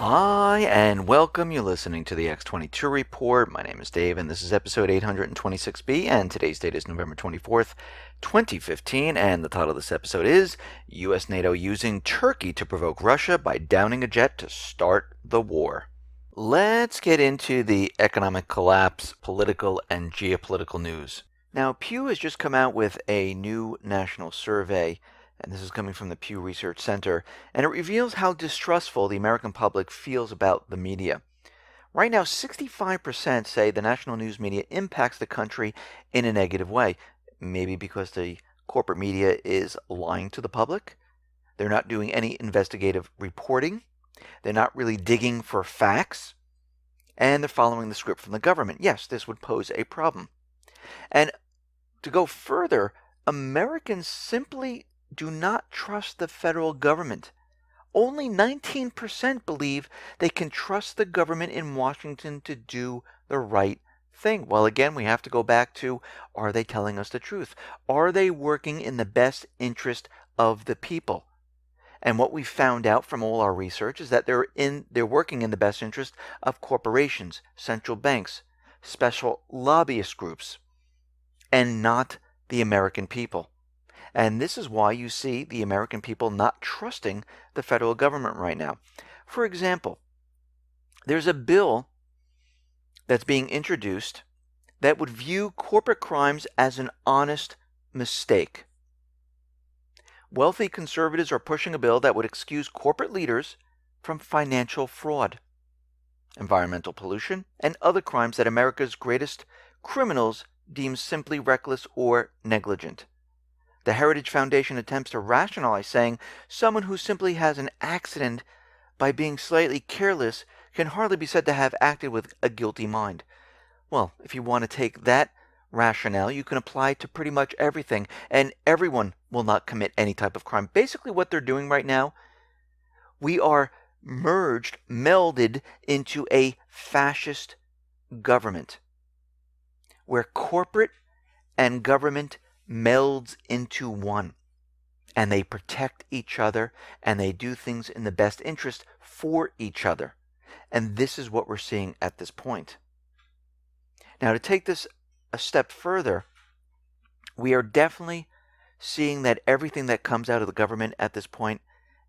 Hi, and welcome. You're listening to the X22 Report. My name is Dave, and this is episode 826B, and today's date is November 24th, 2015, and the title of this episode is U.S. NATO using Turkey to provoke Russia by downing a jet to start the war. Let's get into the economic collapse, political, and geopolitical news. Now, Pew has just come out with a new national survey, and this is coming from the Pew Research Center, and it reveals how distrustful the American public feels about the media. Right now, 65% say the national news media impacts the country in a negative way. Maybe because the corporate media is lying to the public. They're not doing any investigative reporting. They're not really digging for facts. And they're following the script from the government. Yes, this would pose a problem. And to go further, Americans simply do not trust the federal government. Only 19% believe they can trust the government in Washington to do the right thing. Well, again, we have to go back to, are they telling us the truth? Are they working in the best interest of the people? And what we found out from all our research is that they're working in the best interest of corporations, central banks, special lobbyist groups, and not the American people. And this is why you see the American people not trusting the federal government right now. For example, there's a bill that's being introduced that would view corporate crimes as an honest mistake. Wealthy conservatives are pushing a bill that would excuse corporate leaders from financial fraud, environmental pollution, and other crimes that America's greatest criminals deem simply reckless or negligent. The Heritage Foundation attempts to rationalize saying someone who simply has an accident by being slightly careless can hardly be said to have acted with a guilty mind. Well, if you want to take that rationale, you can apply it to pretty much everything, and everyone will not commit any type of crime. Basically, what they're doing right now, we are melded into a fascist government, where corporate and government melds into one, and they protect each other, and they do things in the best interest for each other. And this is what we're seeing at this point. Now, to take this a step further, we are definitely seeing that everything that comes out of the government at this point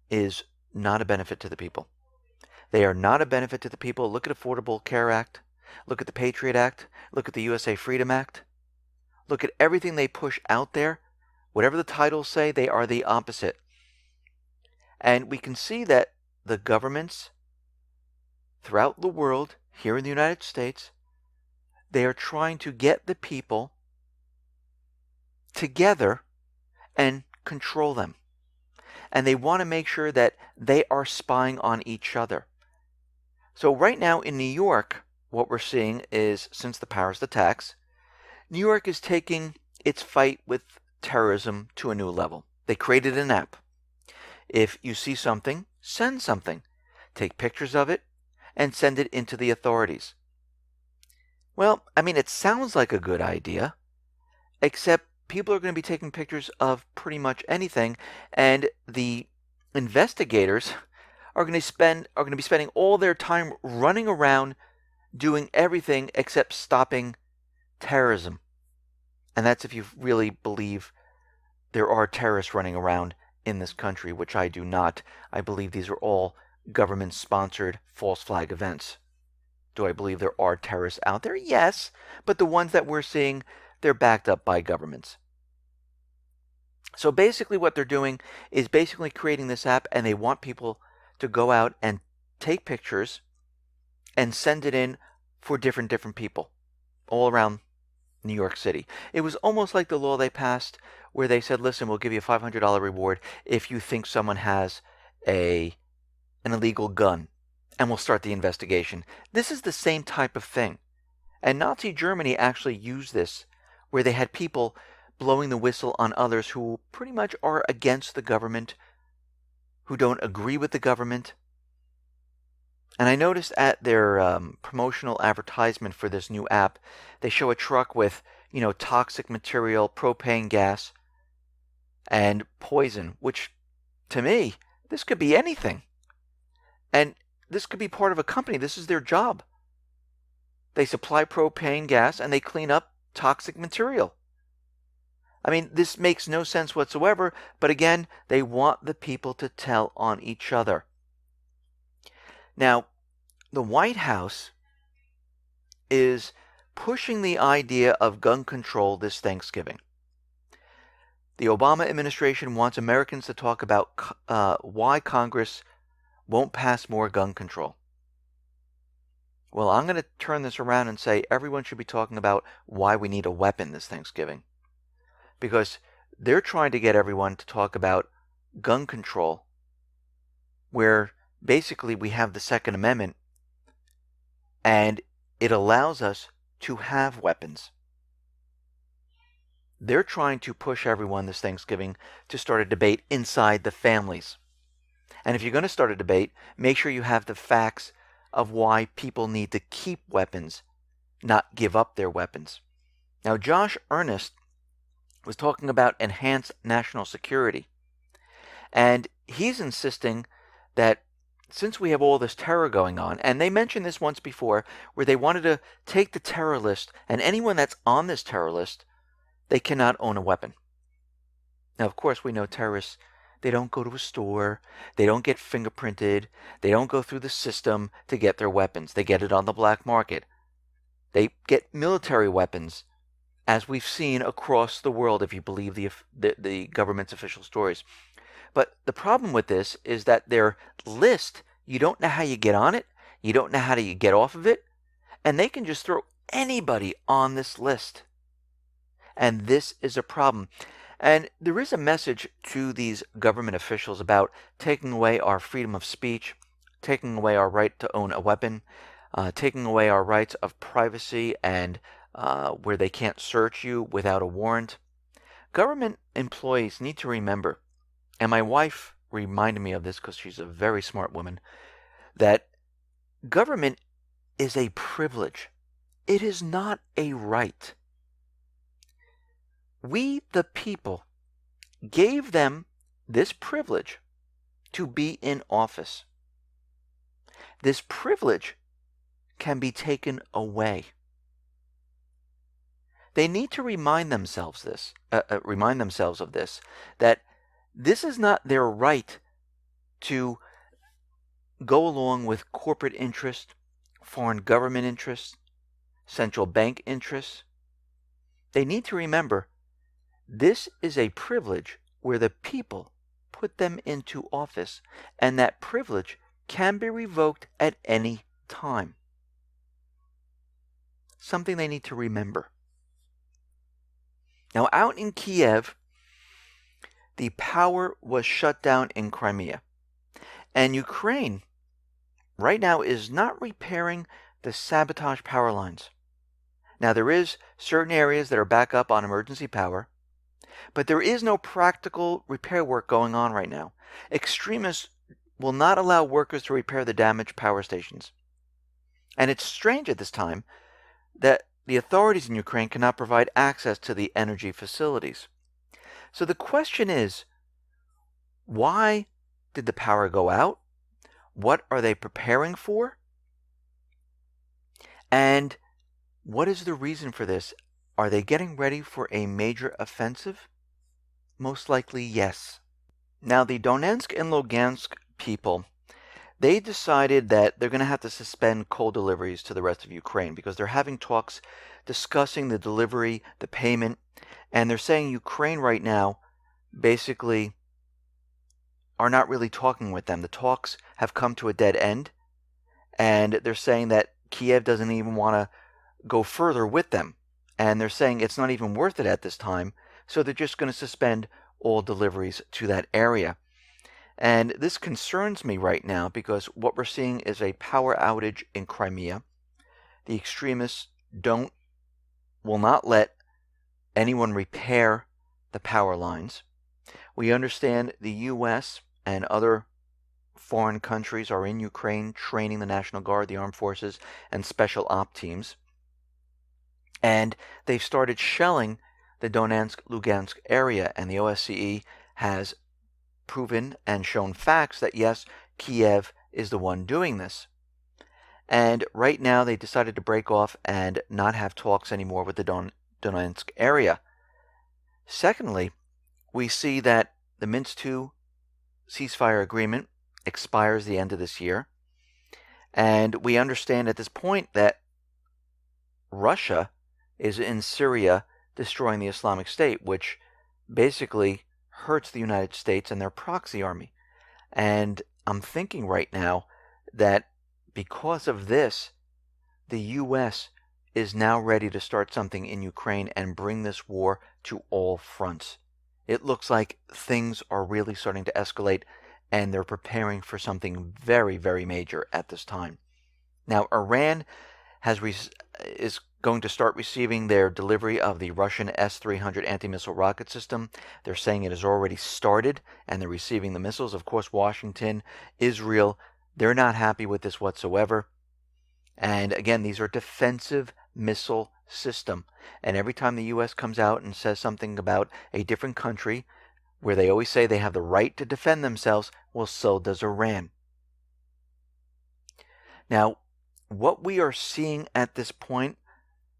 is not a benefit to the people. They are not a benefit to the people. Look at Affordable Care Act. Look at the Patriot Act. Look at the USA Freedom Act. Look at everything they push out there. Whatever the titles say, they are the opposite. And we can see that the governments throughout the world, here in the United States, they are trying to get the people together and control them. And they want to make sure that they are spying on each other. So right now in New York, what we're seeing is, since the Paris attacks, New York is taking its fight with terrorism to a new level. They created an app. If you see something, send something. Take pictures of it and send it into the authorities. Well, it sounds like a good idea, except people are going to be taking pictures of pretty much anything, and the investigators are going to be spending all their time running around doing everything except stopping terrorism. And that's if you really believe there are terrorists running around in this country, which I do not. I believe these are all government-sponsored false flag events. Do I believe there are terrorists out there? Yes, but the ones that we're seeing, they're backed up by governments. So basically what they're doing is basically creating this app, and they want people to go out and take pictures and send it in for different people all around New York City. It was almost like the law they passed where they said, listen, we'll give you a $500 reward if you think someone has an illegal gun, and we'll start the investigation. This is the same type of thing. And Nazi Germany actually used this, where they had people blowing the whistle on others who pretty much are against the government, who don't agree with the government. And I noticed at their promotional advertisement for this new app, they show a truck with, toxic material, propane gas, and poison, which, to me, this could be anything. And this could be part of a company. This is their job. They supply propane gas and they clean up toxic material. I mean, this makes no sense whatsoever, but again, they want the people to tell on each other. Now, the White House is pushing the idea of gun control this Thanksgiving. The Obama administration wants Americans to talk about why Congress won't pass more gun control. Well, I'm going to turn this around and say everyone should be talking about why we need a weapon this Thanksgiving. Because they're trying to get everyone to talk about gun control, where basically we have the Second Amendment, and it allows us to have weapons. They're trying to push everyone this Thanksgiving to start a debate inside the families. And if you're going to start a debate, make sure you have the facts of why people need to keep weapons, not give up their weapons. Now, Josh Earnest was talking about enhanced national security. And he's insisting that since we have all this terror going on, and they mentioned this once before, where they wanted to take the terror list, and anyone that's on this terror list, they cannot own a weapon. Now, of course, we know terrorists, they don't go to a store, they don't get fingerprinted, they don't go through the system to get their weapons. They get it on the black market. They get military weapons, as we've seen across the world, if you believe the government's official stories. But the problem with this is that their list, you don't know how you get on it, you don't know how to get off of it, and they can just throw anybody on this list. And this is a problem. And there is a message to these government officials about taking away our freedom of speech, taking away our right to own a weapon, taking away our rights of privacy and where they can't search you without a warrant. Government employees need to remember, and my wife reminded me of this because she's a very smart woman, that government is a privilege. It is not a right. We, the people, gave them this privilege to be in office. This privilege can be taken away. They need to remind themselves of this, that this is not their right to go along with corporate interests, foreign government interests, central bank interests. They need to remember this is a privilege where the people put them into office, and that privilege can be revoked at any time. Something they need to remember. Now, out in Kiev, the power was shut down in Crimea. And Ukraine, right now, is not repairing the sabotage power lines. Now, there is certain areas that are back up on emergency power, but there is no practical repair work going on right now. Extremists will not allow workers to repair the damaged power stations. And it's strange at this time that the authorities in Ukraine cannot provide access to the energy facilities. So the question is, why did the power go out? What are they preparing for? And what is the reason for this? Are they getting ready for a major offensive? Most likely, yes. Now, the Donetsk and Lugansk people, they decided that they're going to have to suspend coal deliveries to the rest of Ukraine because they're having talks discussing the delivery, the payment, and they're saying Ukraine right now basically are not really talking with them. The talks have come to a dead end, and they're saying that Kiev doesn't even want to go further with them. And they're saying it's not even worth it at this time, so they're just going to suspend all deliveries to that area. And this concerns me right now because what we're seeing is a power outage in Crimea. The extremists will not let anyone repair the power lines. We understand the U.S. and other foreign countries are in Ukraine training the National Guard, the armed forces, and special op teams. And they've started shelling the Donetsk-Lugansk area, and the OSCE has proven and shown facts that, yes, Kiev is the one doing this. And right now they decided to break off and not have talks anymore with the Donetsk area. Secondly, we see that the Minsk II ceasefire agreement expires the end of this year. And we understand at this point that Russia is in Syria destroying the Islamic State, which basically hurts the United States and their proxy army. And I'm thinking right now that because of this, the U.S. is now ready to start something in Ukraine and bring this war to all fronts. It looks like things are really starting to escalate, and they're preparing for something very, very major at this time. Now, Iran is going to start receiving their delivery of the Russian S-300 anti-missile rocket system. They're saying it has already started, and they're receiving the missiles. Of course, Washington, Israel, they're not happy with this whatsoever. And again, these are defensive missile system. And every time the U.S. comes out and says something about a different country, where they always say they have the right to defend themselves, well, so does Iran. Now, what we are seeing at this point,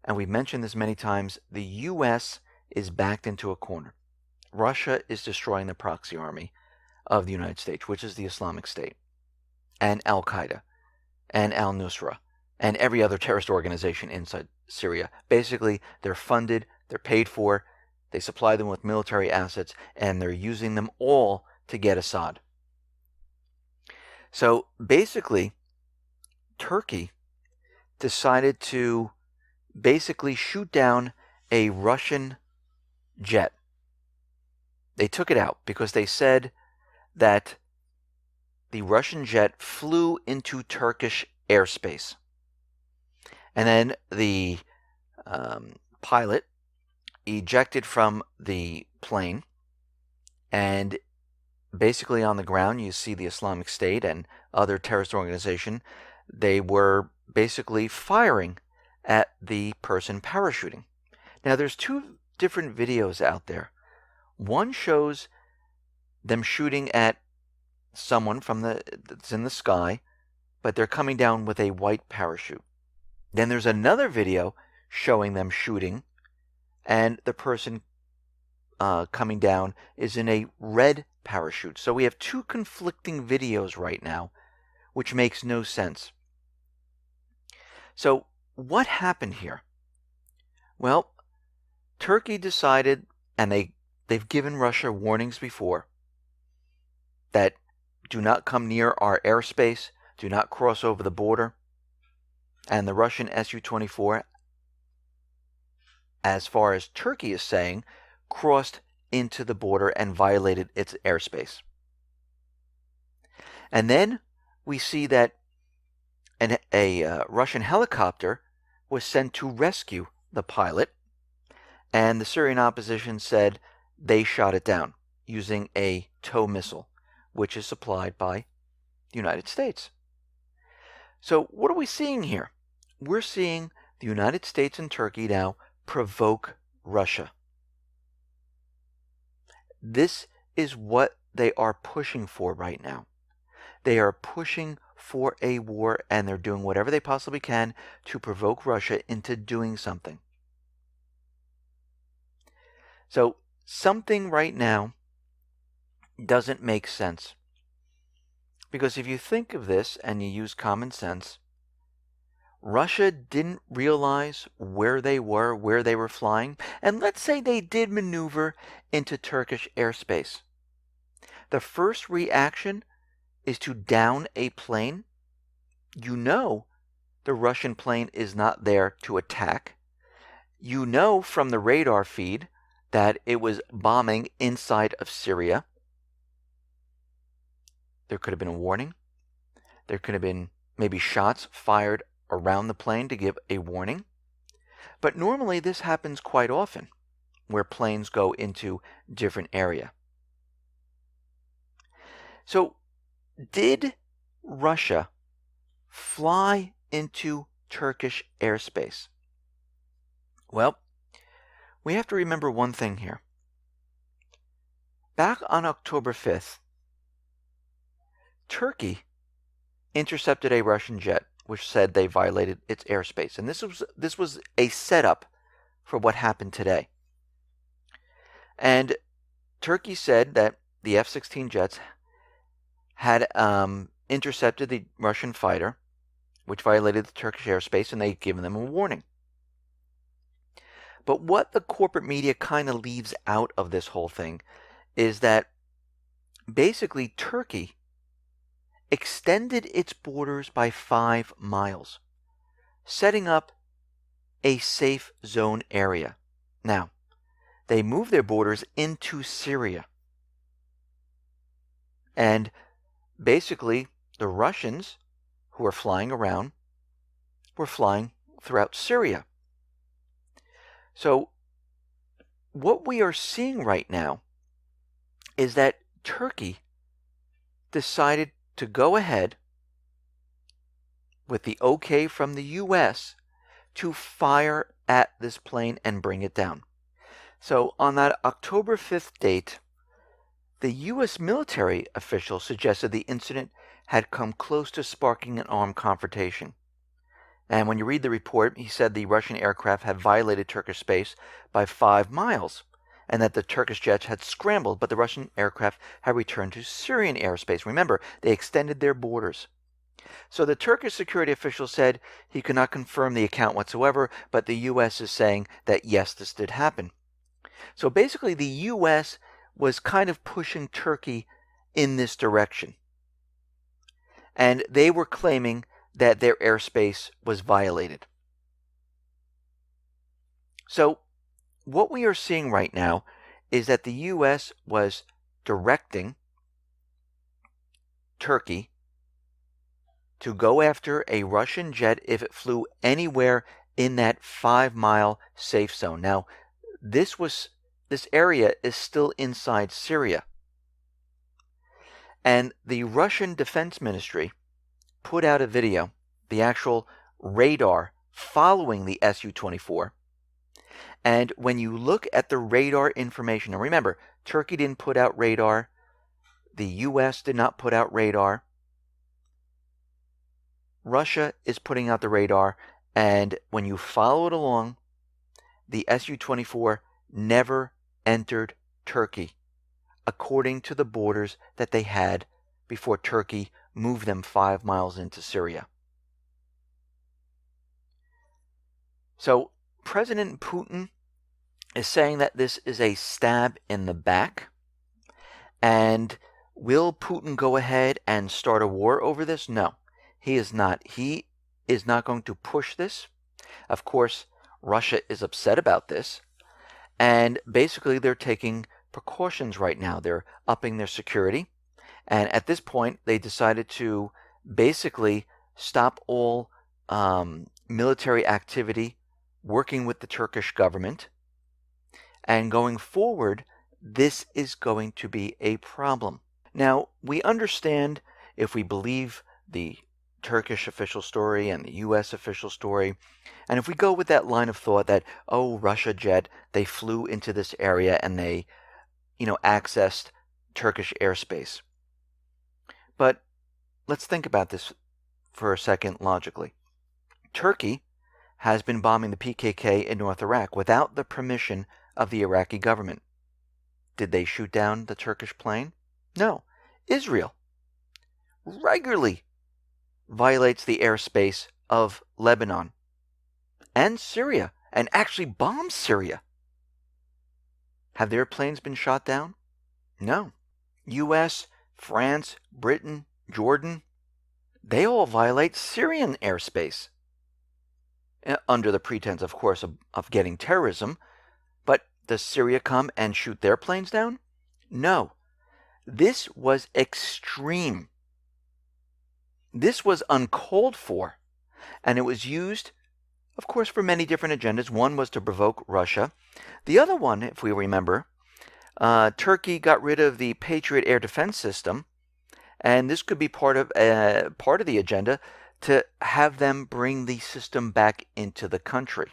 and we've mentioned this many times, the U.S. is backed into a corner. Russia is destroying the proxy army of the United States, which is the Islamic State, and Al-Qaeda, and al-Nusra, and every other terrorist organization inside Syria. Basically, they're funded, they're paid for, they supply them with military assets, and they're using them all to get Assad. So basically, Turkey decided to basically shoot down a Russian jet. They took it out because they said that the Russian jet flew into Turkish airspace. And then the pilot ejected from the plane, and basically on the ground you see the Islamic State and other terrorist organization. They were basically firing at the person parachuting. Now there's two different videos out there. One shows them shooting at someone that's in the sky, but they're coming down with a white parachute. Then there's another video showing them shooting, and the person coming down is in a red parachute. So we have two conflicting videos right now, which makes no sense. So what happened here? Well, Turkey decided, and they've given Russia warnings before, that do not come near our airspace, do not cross over the border. And the Russian Su-24, as far as Turkey is saying, crossed into the border and violated its airspace. And then we see that a Russian helicopter was sent to rescue the pilot, and the Syrian opposition said they shot it down using a TOW missile, which is supplied by the United States. So what are we seeing here? We're seeing the United States and Turkey now provoke Russia. This is what they are pushing for right now. They are pushing for a war, and they're doing whatever they possibly can to provoke Russia into doing something. So something right now doesn't make sense. Because if you think of this and you use common sense, Russia didn't realize where they were flying, and let's say they did maneuver into Turkish airspace. The first reaction is to down a plane. You know the Russian plane is not there to attack. You know from the radar feed that it was bombing inside of Syria. There could have been a warning. There could have been maybe shots fired around the plane to give a warning. But normally this happens quite often, where planes go into different area. So did Russia fly into Turkish airspace? Well, we have to remember one thing here. Back on October 5th, Turkey intercepted a Russian jet which said they violated its airspace. And this was a setup for what happened today. And Turkey said that the F-16 jets had intercepted the Russian fighter, which violated the Turkish airspace, and they'd given them a warning. But what the corporate media kind of leaves out of this whole thing is that basically Turkey extended its borders by 5 miles, setting up a safe zone area. Now, they moved their borders into Syria. And basically, the Russians who were flying around were flying throughout Syria. So, what we are seeing right now is that Turkey decided to go ahead with the okay from the U.S. to fire at this plane and bring it down. So on that October 5th date, the U.S. military official suggested the incident had come close to sparking an armed confrontation. And when you read the report, he said the Russian aircraft had violated Turkish space by 5 miles, and that the Turkish jets had scrambled, but the Russian aircraft had returned to Syrian airspace. Remember, they extended their borders. So the Turkish security official said he could not confirm the account whatsoever, but the U.S. is saying that yes, this did happen. So basically, the U.S. was kind of pushing Turkey in this direction. And they were claiming that their airspace was violated. So what we are seeing right now is that the U.S. was directing Turkey to go after a Russian jet if it flew anywhere in that 5-mile safe zone. Now, this area is still inside Syria. And the Russian Defense Ministry put out a video, the actual radar following the Su-24. And when you look at the radar information, and remember, Turkey didn't put out radar, the U.S. did not put out radar, Russia is putting out the radar, and when you follow it along, the Su-24 never entered Turkey, according to the borders that they had before Turkey moved them 5 miles into Syria. So President Putin is saying that this is a stab in the back. And will Putin go ahead and start a war over this? No, he is not. He is not going to push this. Of course, Russia is upset about this. And basically, they're taking precautions right now. They're upping their security. And at this point, they decided to basically stop all military activity working with the Turkish government. And going forward, this is going to be a problem. Now, we understand, if we believe the Turkish official story and the U.S. official story, and if we go with that line of thought that, oh, Russia jet, they flew into this area and they, accessed Turkish airspace. But let's think about this for a second logically. Turkey has been bombing the PKK in North Iraq without the permission of the Iraqi government. Did they shoot down the Turkish plane? No. Israel regularly violates the airspace of Lebanon and Syria, and actually bombs Syria. Have their planes been shot down? No. U.S., France, Britain, Jordan, they all violate Syrian airspace. Under the pretense, of course, of getting terrorism. But does Syria come and shoot their planes down? No. This was extreme. This was uncalled for. And it was used, of course, for many different agendas. One was to provoke Russia. The other one, if we remember, Turkey got rid of the Patriot air defense system. And this could be part of the agenda to have them bring the system back into the country.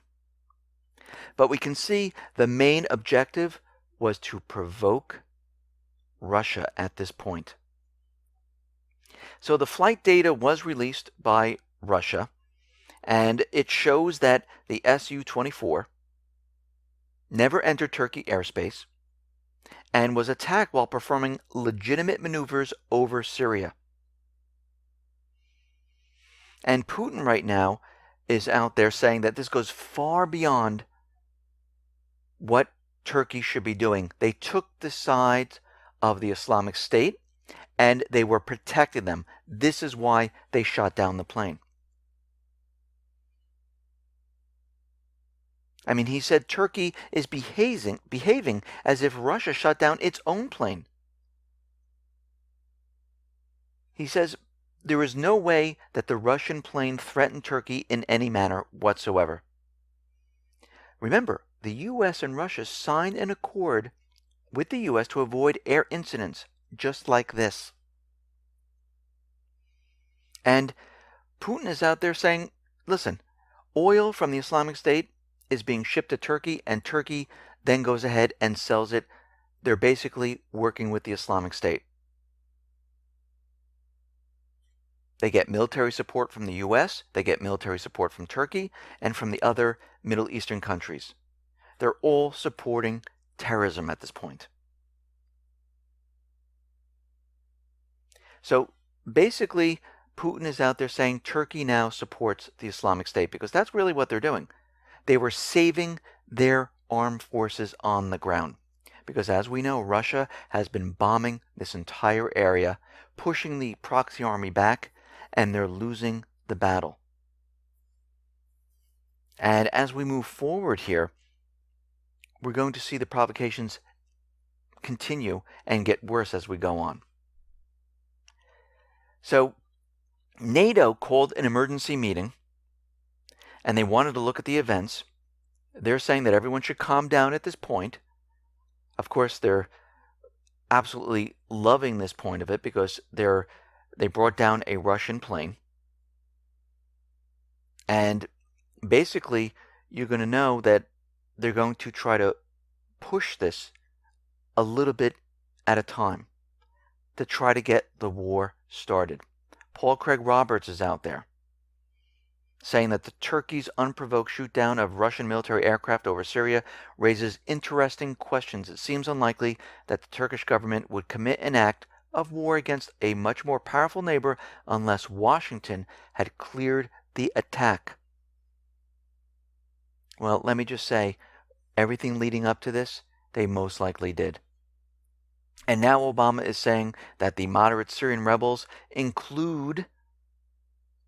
But we can see the main objective was to provoke Russia at this point. So the flight data was released by Russia, and it shows that the Su-24 never entered Turkey airspace and was attacked while performing legitimate maneuvers over Syria. And Putin right now is out there saying that this goes far beyond what Turkey should be doing. They took the side of the Islamic State and they were protecting them. This is why they shot down the plane. I mean, he said Turkey is behaving as if Russia shot down its own plane. He says there is no way that the Russian plane threatened Turkey in any manner whatsoever. Remember, the U.S. and Russia signed an accord with the U.S. to avoid air incidents just like this. And Putin is out there saying, listen, oil from the Islamic State is being shipped to Turkey, and Turkey then goes ahead and sells it. They're basically working with the Islamic State. They get military support from the U.S., they get military support from Turkey, and from the other Middle Eastern countries. They're all supporting terrorism at this point. So basically, Putin is out there saying Turkey now supports the Islamic State, because that's really what they're doing. They were saving their armed forces on the ground. Because as we know, Russia has been bombing this entire area, pushing the proxy army back, and they're losing the battle. And as we move forward here, we're going to see the provocations continue and get worse as we go on. So NATO called an emergency meeting, and they wanted to look at the events. They're saying that everyone should calm down at this point. Of course, they're absolutely loving this point of it because they brought down a Russian plane. And basically, you're going to know that they're going to try to push this a little bit at a time to try to get the war started. Paul Craig Roberts is out there saying that the Turkey's unprovoked shoot-down of Russian military aircraft over Syria raises interesting questions. It seems unlikely that the Turkish government would commit an act of war against a much more powerful neighbor unless Washington had cleared the attack. Well, let me just say, everything leading up to this, they most likely did. And now Obama is saying that the moderate Syrian rebels include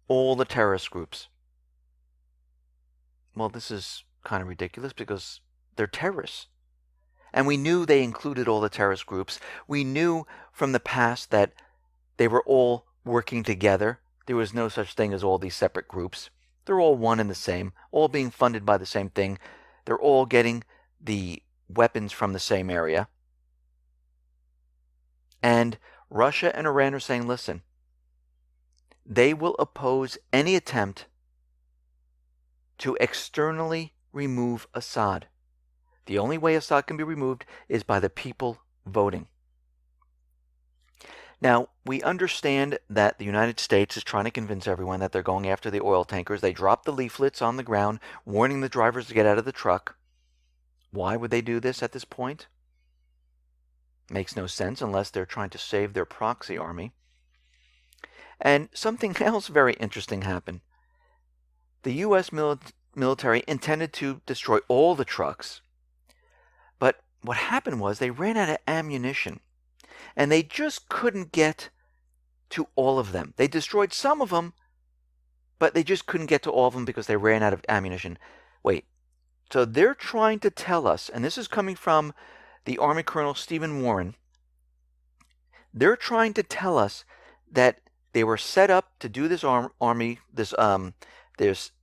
all the terrorist groups. Well, this is kind of ridiculous because they're terrorists. And we knew they included all the terrorist groups. We knew from the past that they were all working together. There was no such thing as all these separate groups. They're all one and the same, all being funded by the same thing. They're all getting the weapons from the same area. And Russia and Iran are saying, listen, they will oppose any attempt to externally remove Assad. The only way Assad can be removed is by the people voting. Now, we understand that the United States is trying to convince everyone that they're going after the oil tankers. They dropped the leaflets on the ground, warning the drivers to get out of the truck. Why would they do this at this point? Makes no sense unless they're trying to save their proxy army. And something else very interesting happened. The U.S. military intended to destroy all the trucks, but what happened was they ran out of ammunition, and they just couldn't get to all of them. They destroyed some of them, but they just couldn't get to all of them because they ran out of ammunition. Wait, so they're trying to tell us, and this is coming from the Army Colonel Stephen Warren, they're trying to tell us that they were set up to do this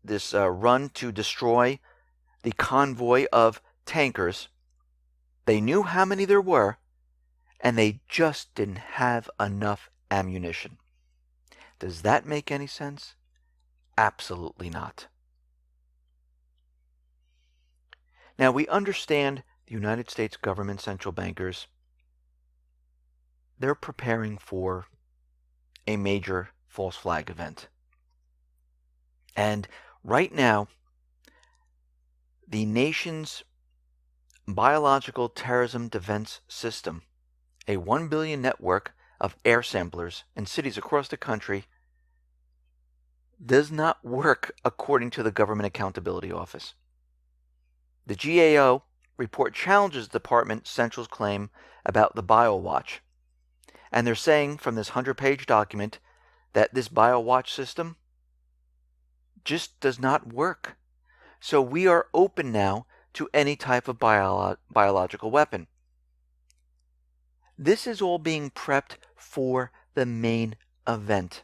this run to destroy the convoy of tankers. They knew how many there were, and they just didn't have enough ammunition. Does that make any sense? Absolutely not. Now, we understand the United States government central bankers, they're preparing for a major false flag event. And right now, the nation's biological terrorism defense system, a 1 billion network of air samplers in cities across the country, does not work according to the Government Accountability Office. The GAO report challenges the Department Central's claim about the BioWatch. And they're saying from this 100-page document that this BioWatch system just does not work. So we are open now to any type of biological weapon. This is all being prepped for the main event.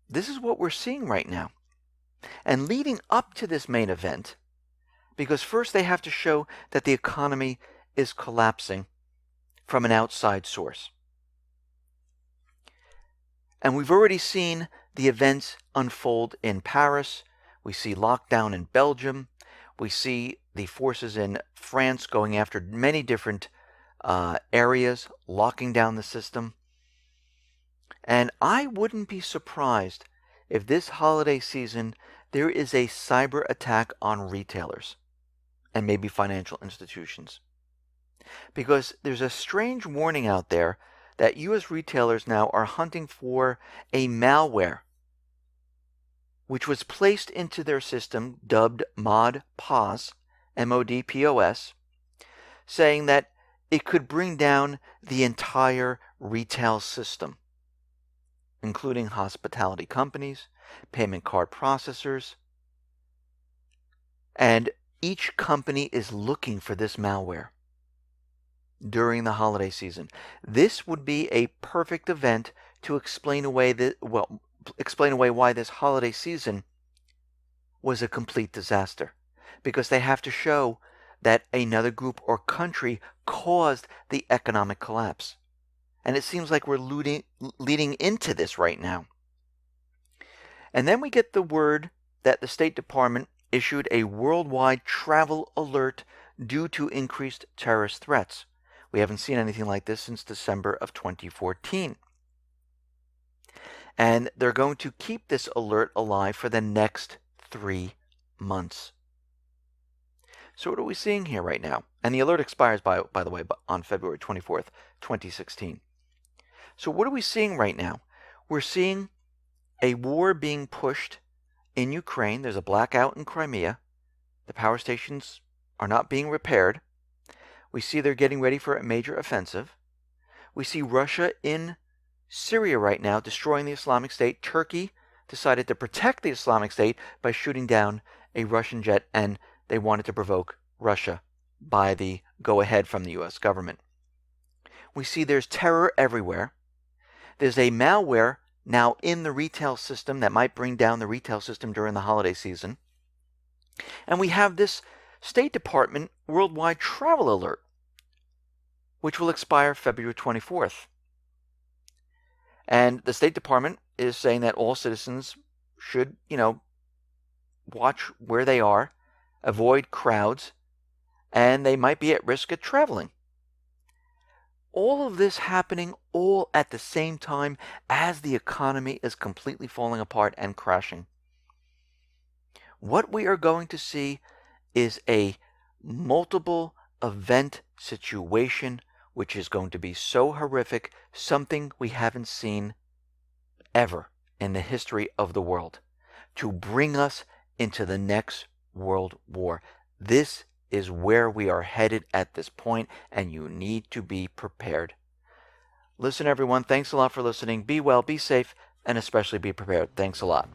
This is what we're seeing right now. And leading up to this main event, because first they have to show that the economy is collapsing from an outside source. And we've already seen the events unfold in Paris. We see lockdown in Belgium. We see the forces in France going after many different areas, locking down the system. And I wouldn't be surprised if this holiday season there is a cyber attack on retailers and maybe financial institutions. Because there's a strange warning out there that U.S. retailers now are hunting for a malware which was placed into their system dubbed ModPOS, M-O-D-P-O-S, saying that it could bring down the entire retail system, including hospitality companies, payment card processors, and each company is looking for this malware during the holiday season. This would be a perfect event to explain away why this holiday season was a complete disaster, because they have to show that another group or country caused the economic collapse. And it seems like we're leading into this right now. And then we get the word that the State Department issued a worldwide travel alert due to increased terrorist threats. We haven't seen anything like this since December of 2014. And they're going to keep this alert alive for the next 3 months. So what are we seeing here right now? And the alert expires, by the way, on February 24th, 2016. So what are we seeing right now? We're seeing a war being pushed in Ukraine. There's a blackout in Crimea. The power stations are not being repaired. We see they're getting ready for a major offensive. We see Russia in Syria right now destroying the Islamic State. Turkey decided to protect the Islamic State by shooting down a Russian jet, and they wanted to provoke Russia by the go-ahead from the U.S. government. We see there's terror everywhere. There's a malware now in the retail system that might bring down the retail system during the holiday season. And we have this State Department worldwide travel alert, which will expire February 24th. And the State Department is saying that all citizens should, watch where they are, avoid crowds, and they might be at risk of traveling. All of this happening all at the same time as the economy is completely falling apart and crashing. What we are going to see is a multiple event situation which is going to be so horrific, something we haven't seen ever in the history of the world, to bring us into the next world war. This is where we are headed at this point, and you need to be prepared. Listen, everyone, thanks a lot for listening. Be well, be safe, and especially be prepared. Thanks a lot.